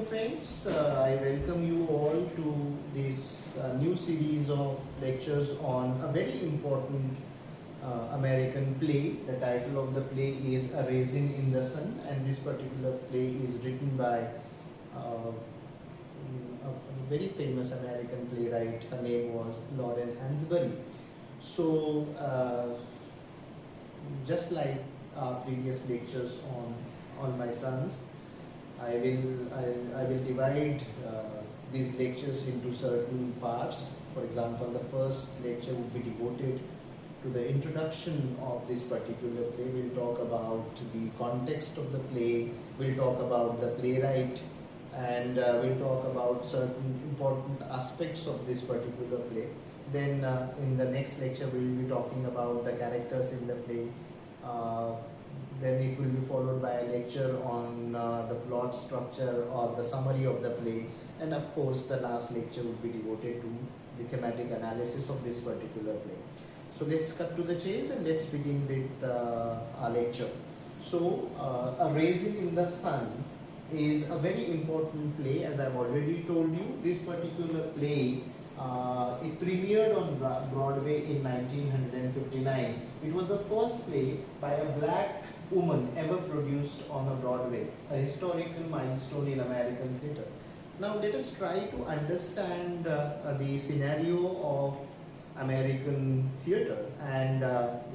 friends, I welcome you all to this new series of lectures on a very important American play. The title of the play is A Raisin in the Sun, and this particular play is written by a very famous American playwright. Her name was Lauren Hansberry. So, just like our previous lectures on All My Sons, I will divide these lectures into certain parts. For example, the first lecture will be devoted to the introduction of this particular play. We'll talk about the context of the play, we'll talk about the playwright, and we'll talk about certain important aspects of this particular play. Then in the next lecture, we will be talking about the characters in the play. Then it will be followed by a lecture on the plot structure or the summary of the play, and of course the last lecture will be devoted to the thematic analysis of this particular play. So let's cut to the chase and let's begin with our lecture. So A Raisin in the Sun is a very important play. As I've already told you, this particular play it premiered on Broadway in 1959. It was the first play by a black woman ever produced on a Broadway, a historical milestone in American theatre. Now let us try to understand the scenario of American theatre, and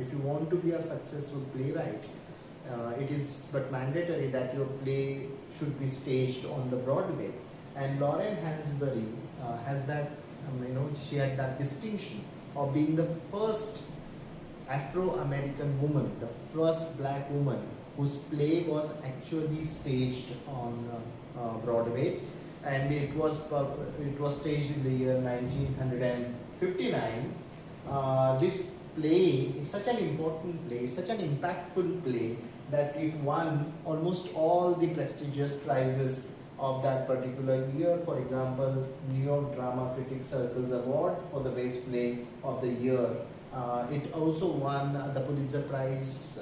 if you want to be a successful playwright, it is but mandatory that your play should be staged on the Broadway. And Lauren Hansberry has that, she had that distinction of being the first Afro-American woman, the first black woman whose play was actually staged on Broadway, and it was staged in the year 1959. This play is such an important play, such an impactful play, that it won almost all the prestigious prizes of that particular year. For example, New York Drama Critics Circle's award for the best play of the year. It also won the Pulitzer Prize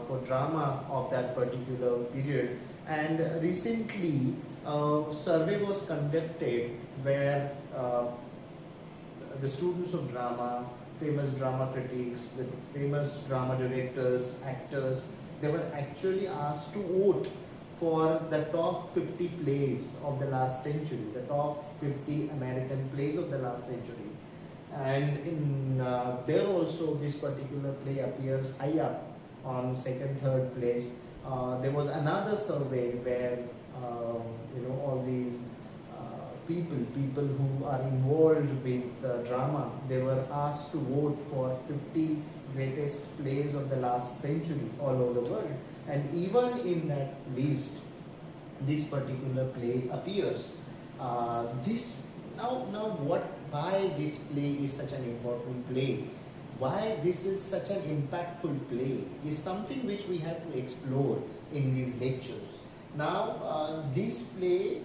for drama of that particular period. And recently, a survey was conducted where the students of drama, famous drama critics, the famous drama directors, actors, they were actually asked to vote for the top 50 plays of the last century, the top 50 American plays of the last century. And in there also this particular play appears high up on second, third place. There was another survey where all these people who are involved with drama, they were asked to vote for 50 greatest plays of the last century all over the world. And even in that list, this particular play appears. Why this play is such an important play, why this is such an impactful play, is something which we have to explore in these lectures. Now, this play,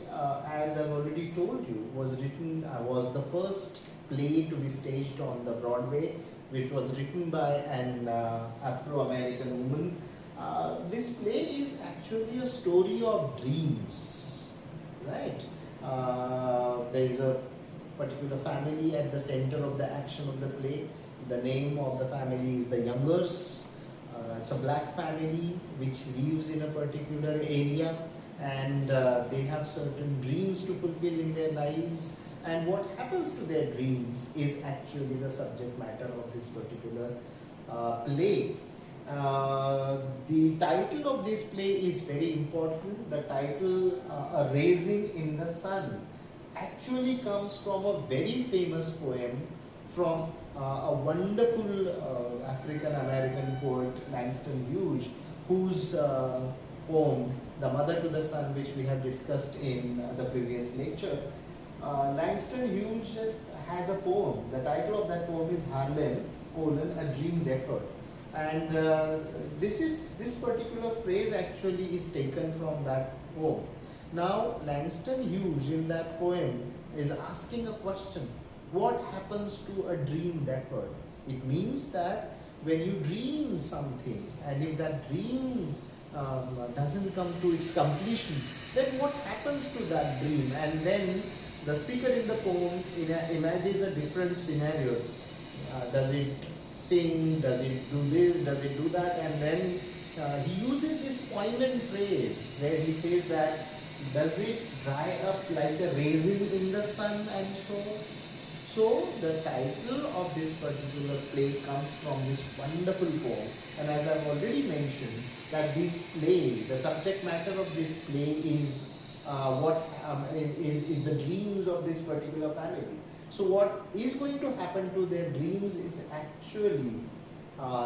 as I've already told you, was the first play to be staged on the Broadway, which was written by an Afro-American woman. This play is actually a story of dreams, right? There is a particular family at the center of the action of the play. The name of the family is the Youngers. It's a black family which lives in a particular area, and they have certain dreams to fulfill in their lives, and what happens to their dreams is actually the subject matter of this particular play. The title of this play is very important. The title, A Raisin in the Sun, actually comes from a very famous poem from a wonderful African-American poet, Langston Hughes, whose poem, The Mother to the Sun, which we have discussed in the previous lecture. Langston Hughes has a poem. The title of that poem is Harlem, A Dream Deferred. And this particular phrase actually is taken from that poem. Now, Langston Hughes in that poem is asking a question: what happens to a dream deferred? It means that when you dream something, and if that dream doesn't come to its completion, then what happens to that dream? And then the speaker in the poem imagines a different scenarios. Does it sing? Does it do this? Does it do that? And then he uses this poignant phrase where he says that, does it dry up like a raisin in the sun and so? So the title of this particular play comes from this wonderful poem, and as I've already mentioned, that this play, the subject matter of this play is is the dreams of this particular family. So what is going to happen to their dreams is actually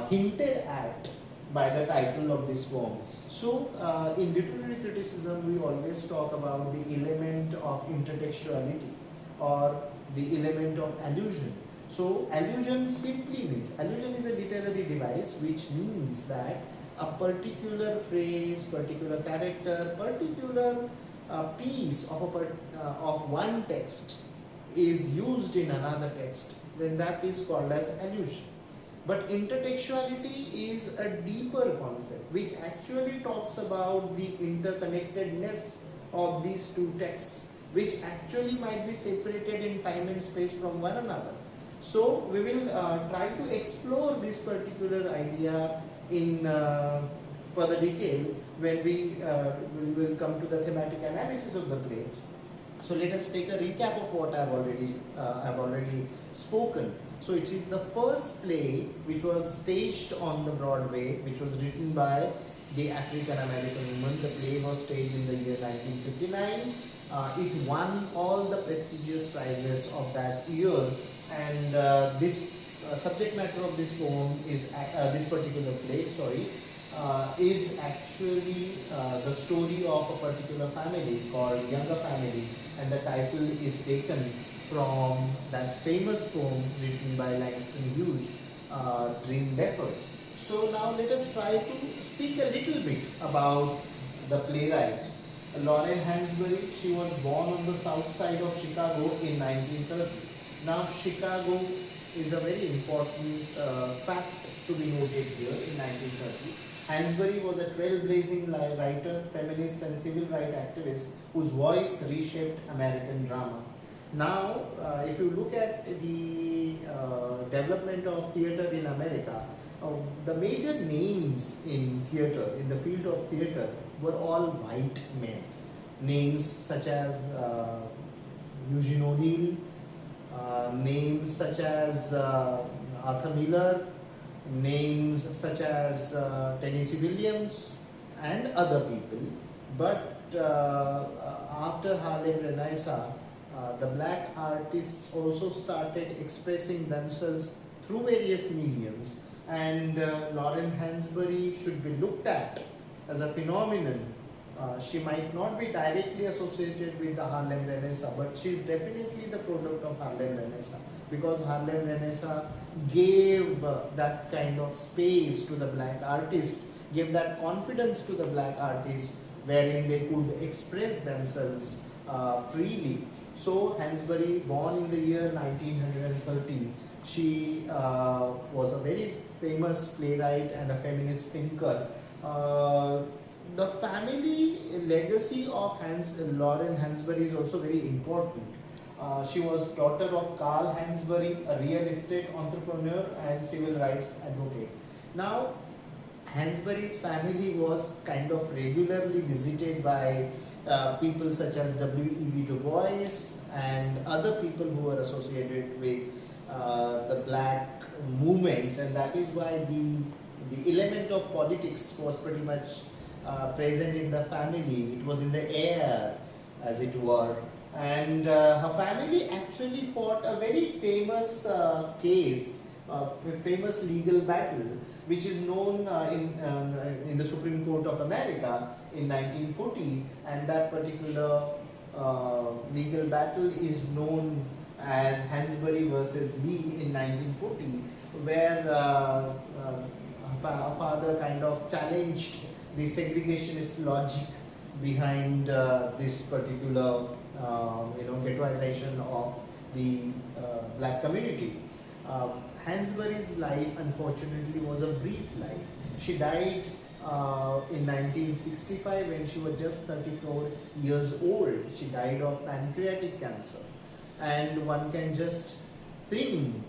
hinted at by the title of this poem. So in literary criticism, we always talk about the element of intertextuality or the element of allusion. So allusion simply means, allusion is a literary device which means that a particular phrase, particular character, particular piece of one text is used in another text, then that is called as allusion. But intertextuality is a deeper concept which actually talks about the interconnectedness of these two texts, which actually might be separated in time and space from one another. So we will try to explore this particular idea in further detail when we will come to the thematic analysis of the play. So let us take a recap of what I've already spoken. So it is the first play which was staged on the Broadway, which was written by the African American woman. The play was staged in the year 1959. It won all the prestigious prizes of that year, and this subject matter of this poem is this particular play. Is actually the story of a particular family called Younger Family, and the title is taken from that famous poem written by Langston Hughes, Dream Leopard. So now let us try to speak a little bit about the playwright. Lauren Hansberry, she was born on the south side of Chicago in 1930. Now Chicago is a very important fact to be noted here in 1930. Hansberry was a trailblazing writer, feminist and civil rights activist whose voice reshaped American drama. Now, if you look at the development of theatre in America, the major names in theatre, in the field of theatre, were all white men. Names such as Eugene O'Neill, names such as Arthur Miller, names such as Tennessee Williams and other people. But after Harlem Renaissance, the black artists also started expressing themselves through various mediums, and Lauren Hansberry should be looked at as a phenomenon. She might not be directly associated with the Harlem Renaissance, but she is definitely the product of Harlem Renaissance, because Harlem Renaissance gave that kind of space to the black artists, gave that confidence to the black artists wherein they could express themselves freely. So Hansberry, born in the year 1930, she was a very famous playwright and a feminist thinker. The family legacy of Lauren Hansberry is also very important. She was daughter of Carl Hansberry, a real estate entrepreneur and civil rights advocate. Now, Hansberry's family was kind of regularly visited by people such as W.E.B. Du Bois and other people who were associated with the black movements, and that is why the element of politics was pretty much present in the family. It was in the air, as it were. And her family actually fought a very famous case, famous legal battle, which is known in the Supreme Court of America in 1940, and that particular legal battle is known as Hansberry versus Lee in 1940, where her father kind of challenged the segregationist logic behind this particular ghettoization of the black community. Hansberry's life, unfortunately, was a brief life. She died in 1965 when she was just 34 years old. She died of pancreatic cancer. And one can just think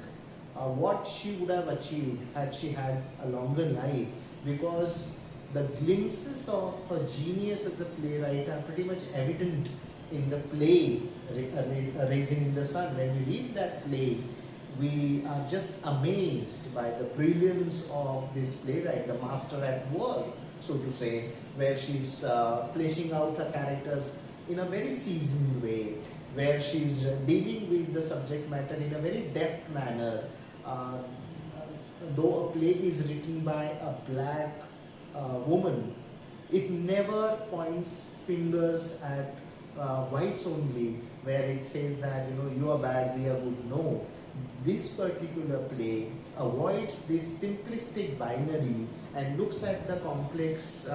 what she would have achieved had she had a longer life, because the glimpses of her genius as a playwright are pretty much evident in the play Raisin in the Sun. When we read that play, we are just amazed by the brilliance of this playwright, the master at work, so to say, where she's fleshing out her characters in a very seasoned way, where she's dealing with the subject matter in a very deft manner. Uh, though a play is written by a black woman, it never points fingers at whites only, where it says that, you know, you are bad, we are good. No, this particular play avoids this simplistic binary and looks at the complex,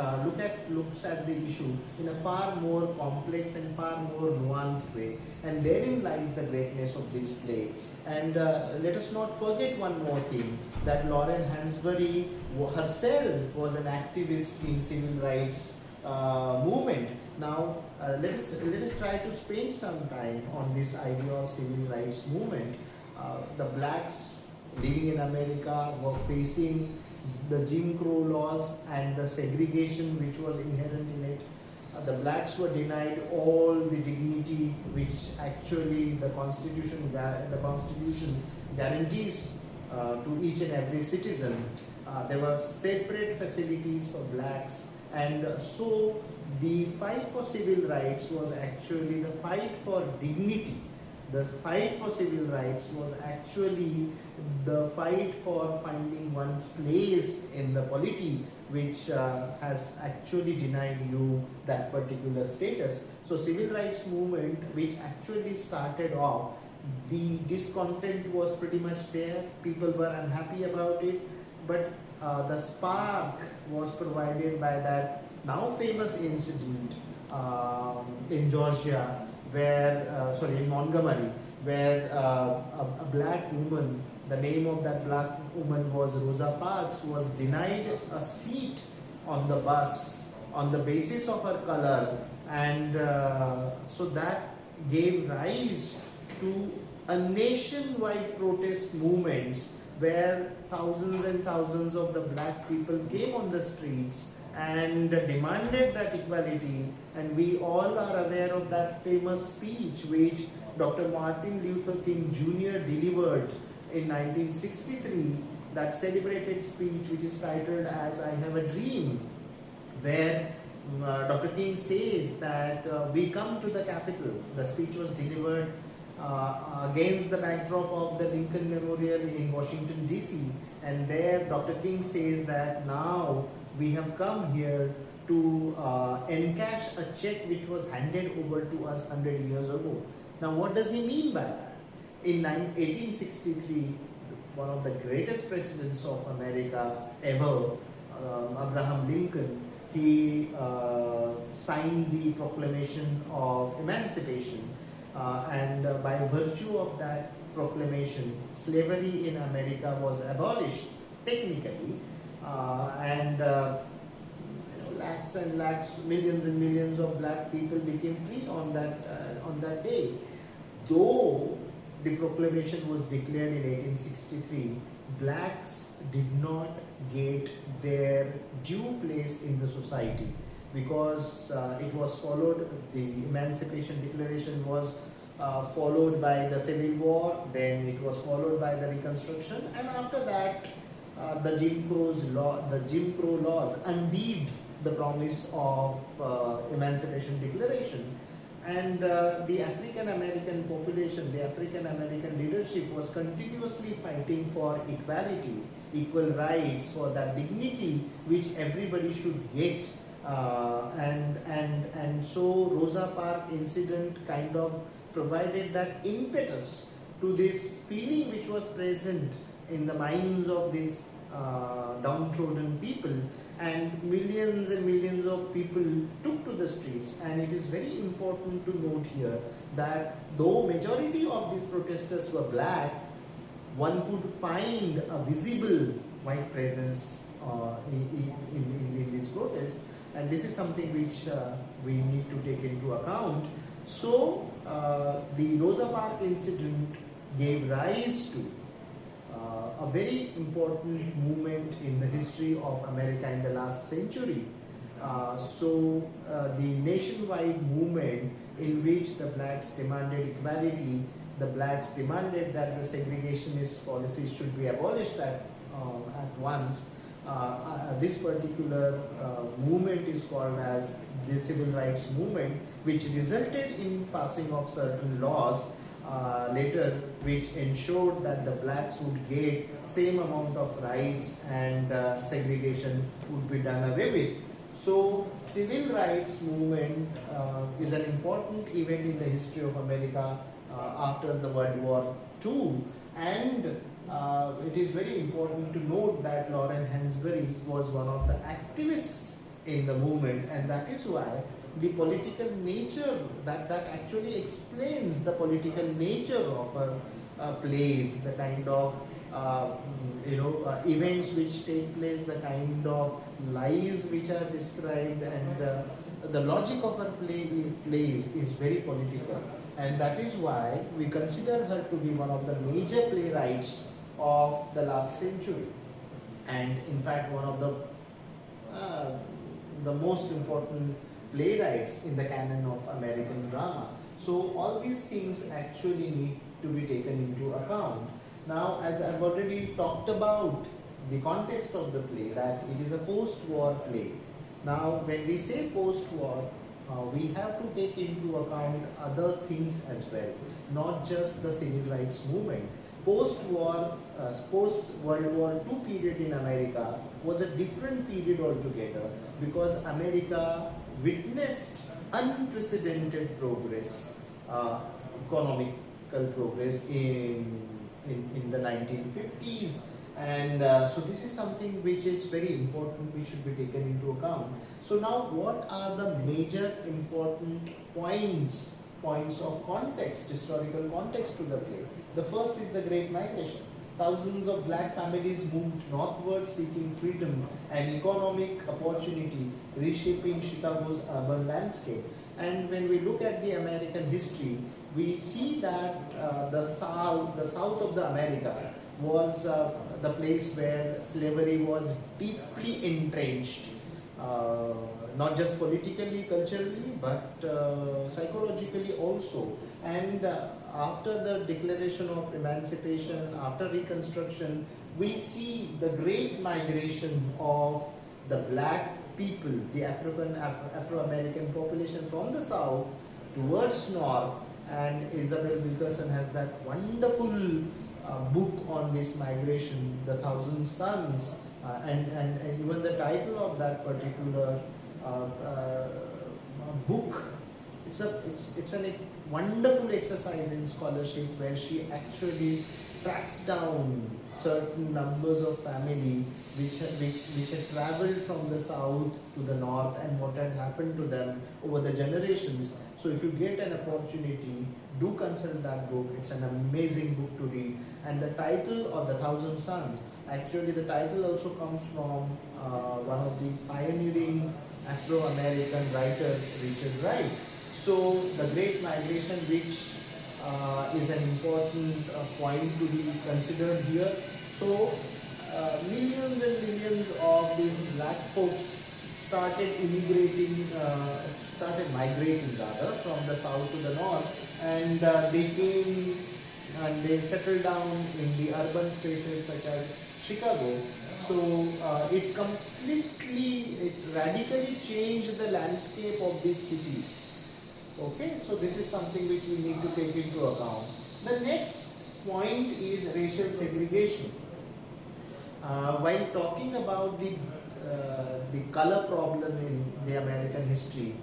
looks at the issue in a far more complex and far more nuanced way, and therein lies the greatness of this play. And let us not forget one more thing, that Lauren Hansberry herself was an activist in civil rights movement. Now let us try to spend some time on this idea of civil rights movement. The blacks living in America were facing the Jim Crow laws and the segregation which was inherent in it. The blacks were denied all the dignity which actually the Constitution guarantees to each and every citizen. There were separate facilities for blacks, and so the fight for civil rights was actually the fight for dignity. The fight for civil rights was actually the fight for finding one's place in the polity, which has actually denied you that particular status. So civil rights movement, which actually started off, the discontent was pretty much there, people were unhappy about it, but the spark was provided by that now famous incident in Georgia, where, in Montgomery, where a black woman, the name of that black woman was Rosa Parks, was denied a seat on the bus on the basis of her color, and so that gave rise to a nationwide protest movements where thousands and thousands of the black people came on the streets and demanded that equality. And we all are aware of that famous speech which Dr. Martin Luther King Jr. delivered in 1963, that celebrated speech which is titled as I Have a Dream, where Dr. King says that we come to the Capitol. The speech was delivered against the backdrop of the Lincoln Memorial in Washington DC, and there Dr. King says that now we have come here to encash a check which was handed over to us 100 years ago. Now what does he mean by that? In 1863, one of the greatest presidents of America ever, Abraham Lincoln, he signed the Proclamation of Emancipation, and by virtue of that proclamation, slavery in America was abolished technically, and lakhs and lakhs, millions and millions of black people became free on that day. Though the proclamation was declared in 1863, blacks did not get their due place in the society, because it was followed, the Emancipation Declaration was followed by the Civil War, then it was followed by the Reconstruction, and after that the Jim Crow laws undid the promise of Emancipation Declaration. And the African American population, the African American leadership was continuously fighting for equality, equal rights, for that dignity which everybody should get. And so Rosa Parks incident kind of provided that impetus to this feeling which was present in the minds of these downtrodden people, and millions of people took to the streets. And it is very important to note here that though majority of these protesters were black, one could find a visible white presence in these protests, and this is something which we need to take into account. So the Rosa Parks incident gave rise to a very important movement in the history of America in the last century. The nationwide movement in which the blacks demanded equality, the blacks demanded that the segregationist policies should be abolished at once. This particular movement is called as the civil rights movement, which resulted in passing of certain laws later, which ensured that the blacks would get same amount of rights and segregation would be done away with. So civil rights movement is an important event in the history of America after the World War II, and it is very important to note that Lauren Hansberry was one of the activists in the movement, and that is why the political nature that actually explains the political nature of her plays, the kind of events which take place, the kind of lies which are described, and the logic of her plays is very political, and that is why we consider her to be one of the major playwrights of the last century, and in fact one of the most important playwrights in the canon of American drama. So all these things actually need to be taken into account. Now, as I've already talked about the context of the play, that it is a post-war play. Now, when we say post-war, we have to take into account other things as well, not just the civil rights movement. Post-war, post-World War II period in America was a different period altogether, because America witnessed unprecedented progress, economical progress in the 1950s, and so this is something which is very important, which should be taken into account. So now, what are the major important points of context, historical context to the play? The first is the Great Migration. Thousands of black families moved northward seeking freedom and economic opportunity, reshaping Chicago's urban landscape. And when we look at the American history, we see that the south of the America was the place where slavery was deeply entrenched, not just politically, culturally, but psychologically also. And after the Declaration of Emancipation, after Reconstruction, we see the great migration of the black people, the Afro-American population from the south towards north. And Isabel Wilkerson has that wonderful book on this migration, The Thousand Sons, and even the title of that particular book. It's a wonderful exercise in scholarship, where she actually tracks down certain numbers of family which had traveled from the south to the north, and what had happened to them over the generations. So if you get an opportunity, do consult that book. It's an amazing book to read. And the title of The Thousand Sons, actually the title also comes from one of the pioneering Afro-American writers, Richard Wright. So the Great Migration, which is an important point to be considered here. So millions and millions of these black folks started migrating rather, from the south to the north, and they came and they settled down in the urban spaces such as Chicago. So it radically changed the landscape of these cities. Okay, so this is something which we need to take into account. The next point is racial segregation. While talking about the color problem in the American history,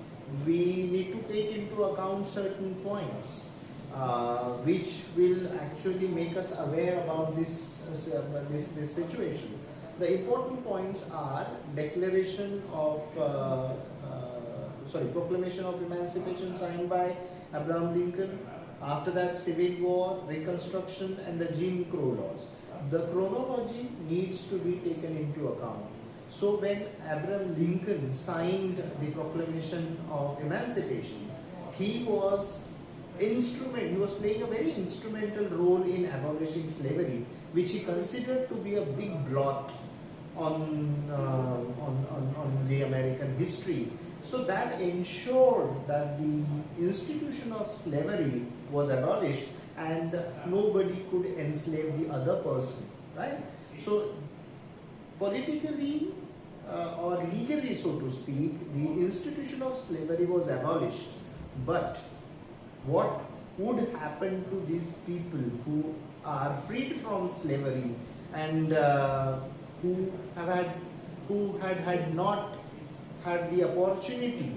we need to take into account certain points which will actually make us aware about this situation. The important points are Proclamation of Emancipation signed by Abraham Lincoln. After that, Civil War, Reconstruction, and the Jim Crow laws. The chronology needs to be taken into account. So when Abraham Lincoln signed the Proclamation of Emancipation, he was he was playing a very instrumental role in abolishing slavery, which he considered to be a big blot on the American history. So that ensured that the institution of slavery was abolished and nobody could enslave the other person, right? So politically or legally, so to speak, the institution of slavery was abolished. But what would happen to these people who are freed from slavery and who have had had not had the opportunity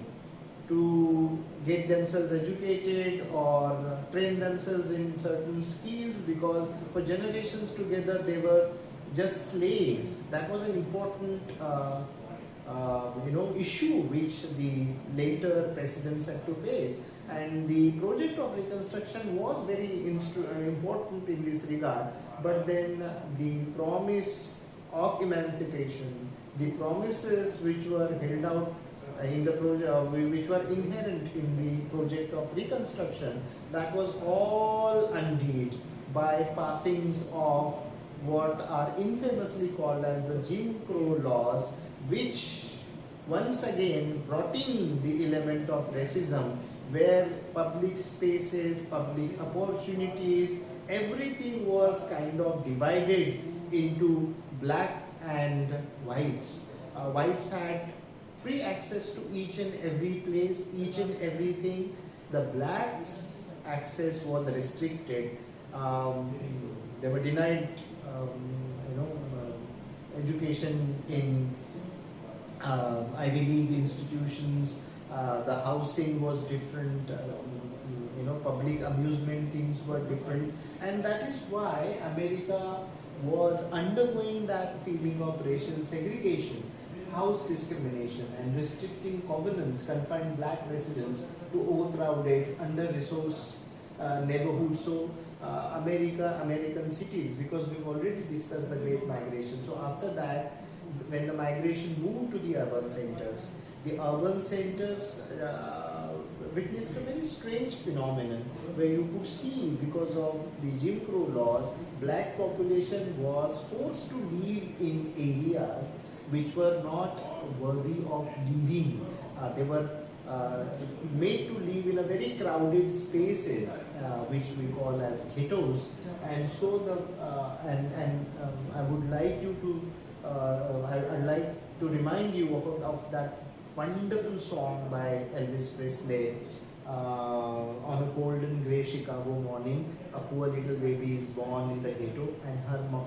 to get themselves educated or train themselves in certain skills, because for generations together they were just slaves. That was an important issue which the later presidents had to face, and the project of reconstruction was very important in this regard. But then the promise of emancipation, the promises which were held out in the project, which were inherent in the project of reconstruction, that was all undid by passings of what are infamously called as the Jim Crow laws, which once again brought in the element of racism, where public spaces, public opportunities, everything was kind of divided into black and whites. Whites had free access to each and every place, each and everything. The blacks' access was restricted. They were denied, education in Ivy League institutions. The housing was different. Public amusement things were different, and that is why America was undergoing that feeling of racial segregation. House discrimination and restricting covenants confined black residents to overcrowded, under-resourced neighborhoods. So American cities, because we've already discussed the Great Migration. So after that, when the migration moved to the urban centers witnessed a very strange phenomenon where you could see, because of the Jim Crow laws, black population was forced to live in areas which were not worthy of living. They were made to live in a very crowded spaces, which we call as ghettos. And so I would like you to I'd like to remind you of that wonderful song by Elvis Presley. On a cold and grey Chicago morning, a poor little baby is born in the ghetto,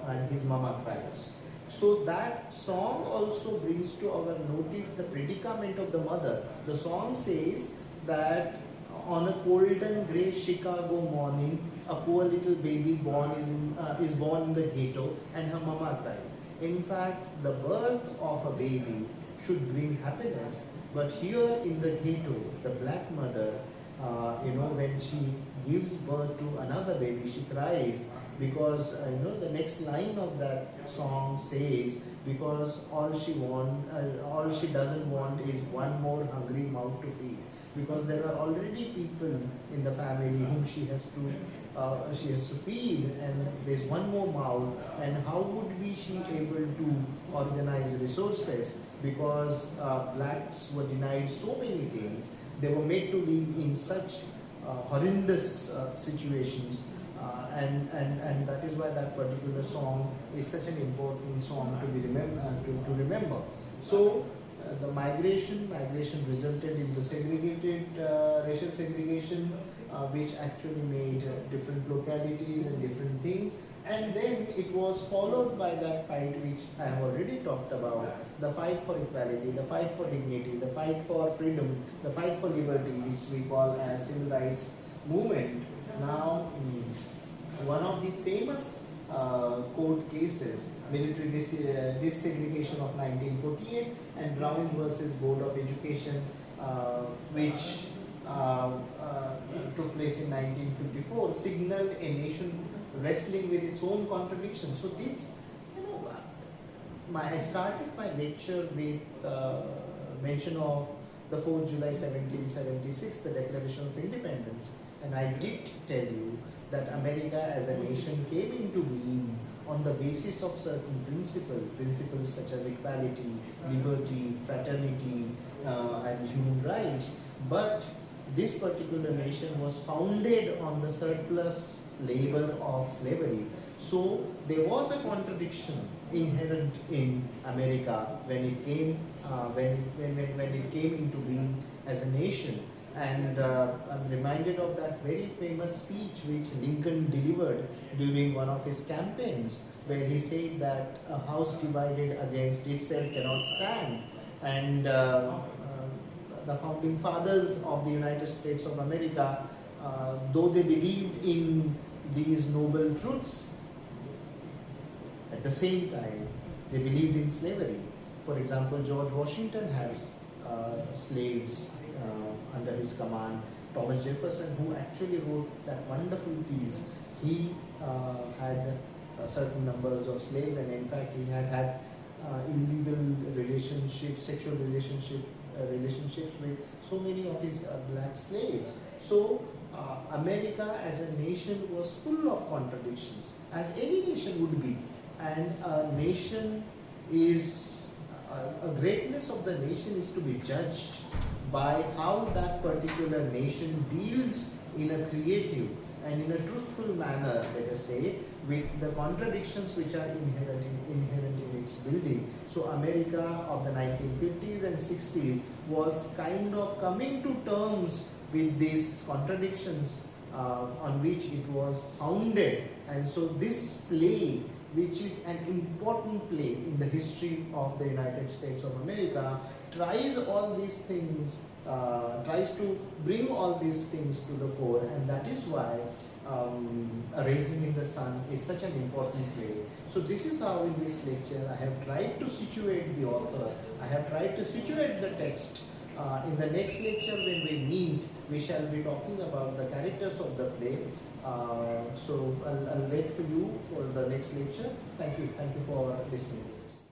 and his mama cries. So that song also brings to our notice the predicament of the mother. The song says that on a cold and grey Chicago morning, a poor little baby is born in the ghetto, and her mama cries. In fact, the birth of a baby should bring happiness, but here in the ghetto, the black mother, when she gives birth to another baby, she cries, because the next line of that song says, because all she doesn't want is one more hungry mouth to feed, because there are already people in the family whom she has to feed, and there's one more mouth. And how would she able to organize resources, because blacks were denied so many things. They were made to live in such horrendous situations, and that is why that particular song is such an important song to remember. So the migration resulted in the segregated racial segregation, which actually made different localities and different things. And then it was followed by that fight which I have already talked about, the fight for equality, the fight for dignity, the fight for freedom, the fight for liberty, which we call as civil rights movement. Now, one of the famous court cases, military desegregation of 1948 and Brown versus Board of Education, which took place in 1954, signaled a nation wrestling with its own contradictions. So this, I started my lecture with mention of the 4th July 1776, the Declaration of Independence, and I did tell you that America as a nation came into being on the basis of certain principles such as equality, liberty, fraternity, and human rights. But this particular nation was founded on the surplus labor of slavery. So there was a contradiction inherent in America when it came when it came into being as a nation. And I'm reminded of that very famous speech which Lincoln delivered during one of his campaigns, where he said that a house divided against itself cannot stand. And the founding fathers of the United States of America, though they believed in these noble truths, at the same time they believed in slavery. For example, George Washington had slaves under his command. Thomas Jefferson, who actually wrote that wonderful piece, he had certain numbers of slaves, and in fact he had illegal relationships, sexual relationships with so many of his black slaves. So America as a nation was full of contradictions, as any nation would be. And a nation is, a greatness of the nation is to be judged by how that particular nation deals in a creative and in a truthful manner, let us say, with the contradictions which are inherent in its building. So America of the 1950s and 60s was kind of coming to terms with these contradictions on which it was founded. And so this play, which is an important play in the history of the United States of America, tries all these things, tries to bring all these things to the fore, and that is why A Raisin in the Sun is such an important play. So this is how in this lecture I have tried to situate the author, I have tried to situate the text. In the next lecture when we meet, we shall be talking about the characters of the play. So I'll wait for you for the next lecture. Thank you for listening to this.